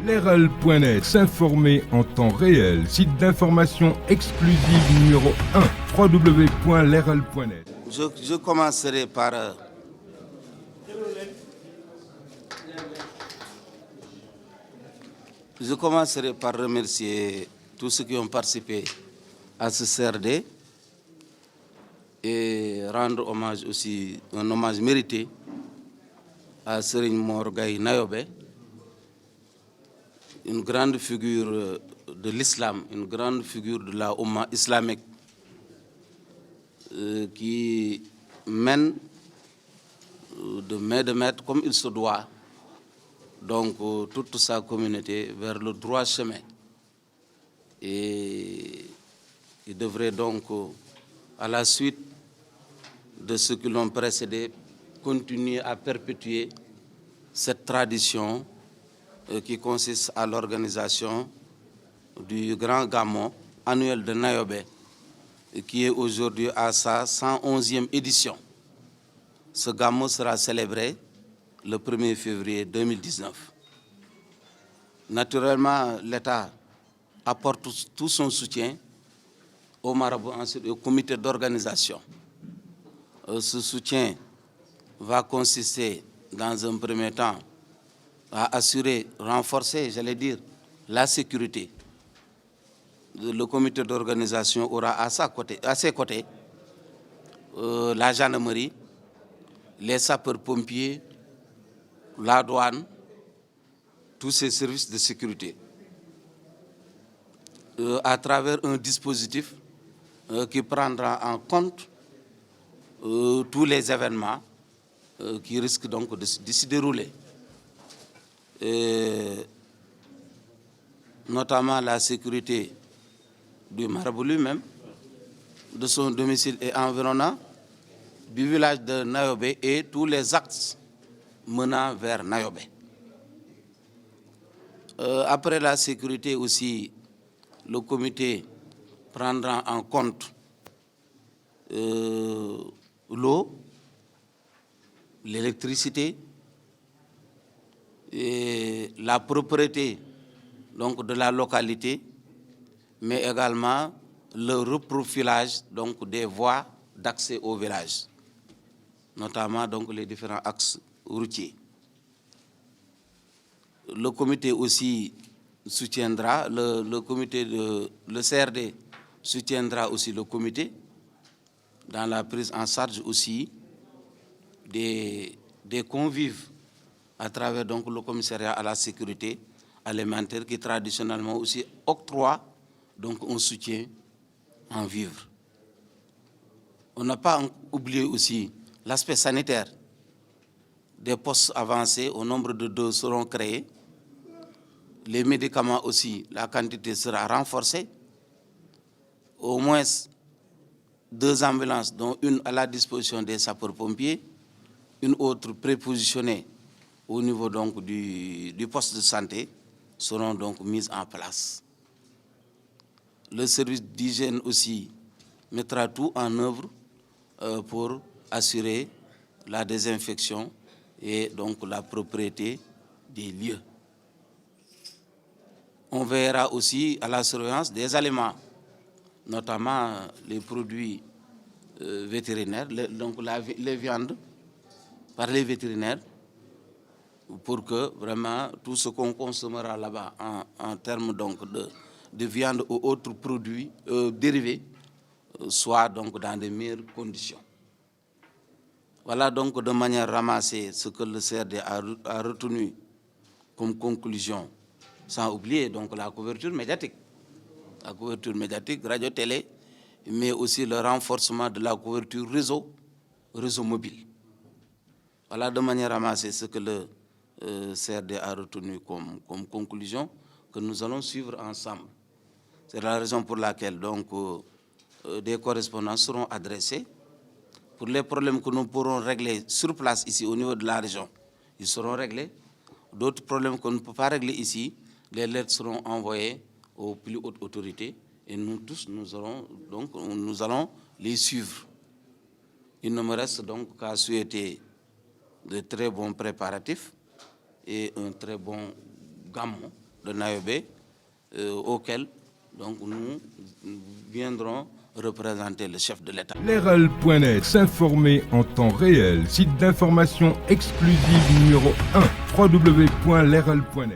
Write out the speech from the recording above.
Leral.net, s'informer en temps réel. Site d'information exclusive numéro 1, www.leral.net. Je commencerai par remercier tous ceux qui ont participé à ce CRD et rendre hommage aussi, un hommage mérité à Serigne Mor Gaye Nayobe, une grande figure de l'islam, une grande figure de la Oumma islamique qui mène de main de maître comme il se doit donc toute sa communauté vers le droit chemin. Et il devrait donc, à la suite de ceux qui l'ont précédé, continuer à perpétuer cette tradition qui consiste à l'organisation du Grand Gamou annuel de Nayobe, qui est aujourd'hui à sa 111e édition. Ce Gamou sera célébré le 1er février 2019. Naturellement, l'État apporte tout son soutien au marabout, ensuite au comité d'organisation. Ce soutien va consister, dans un premier temps, à assurer, renforcer, j'allais dire, la sécurité. Le comité d'organisation aura à ses côtés la gendarmerie, les sapeurs-pompiers, la douane, tous ces services de sécurité, à travers un dispositif qui prendra en compte tous les événements qui risquent donc de s'y dérouler. Notamment la sécurité du marabout lui-même, de son domicile et environnant, du village de Nayobe et tous les axes menant vers Nayobe. Après la sécurité aussi, le comité prendra en compte l'eau, l'électricité, et la propreté donc, de la localité, mais également le reprofilage donc, des voies d'accès au village, notamment donc, les différents axes routiers. Le comité aussi soutiendra, le CRD soutiendra aussi le comité dans la prise en charge aussi des convives à travers donc, le commissariat à la sécurité alimentaire qui traditionnellement aussi octroie donc, un soutien en vivres. On n'a pas oublié aussi l'aspect sanitaire. Des postes avancés, au nombre de 2 seront créés. Les médicaments aussi, la quantité sera renforcée. Au moins 2 ambulances, dont une à la disposition des sapeurs-pompiers, une autre prépositionnée au niveau donc, du poste de santé, seront donc mises en place. Le service d'hygiène aussi mettra tout en œuvre pour assurer la désinfection et donc la propriété des lieux. On veillera aussi à la surveillance des aliments, notamment les produits vétérinaires, donc les viandes par les vétérinaires, pour que vraiment tout ce qu'on consommera là-bas en termes donc de viande ou autres produits dérivés soit donc dans de meilleures conditions. Voilà donc de manière ramassée ce que le CRD a retenu comme conclusion, sans oublier donc la couverture médiatique. La couverture médiatique, radio-télé, mais aussi le renforcement de la couverture réseau mobile. Voilà de manière ramassée ce que le CRD a retenu comme conclusion que nous allons suivre ensemble. C'est la raison pour laquelle donc, des correspondances seront adressées. Pour les problèmes que nous pourrons régler sur place ici au niveau de la région, ils seront réglés. D'autres problèmes qu'on ne peut pas régler ici, les lettres seront envoyées aux plus hautes autorités et nous tous, nous allons les suivre. Il ne me reste donc qu'à souhaiter de très bons préparatifs et un très bon Gamou de Nayobé, auquel donc, nous viendrons représenter le chef de l'État. Leral.net, s'informer en temps réel, site d'information exclusive numéro 1, www.leral.net.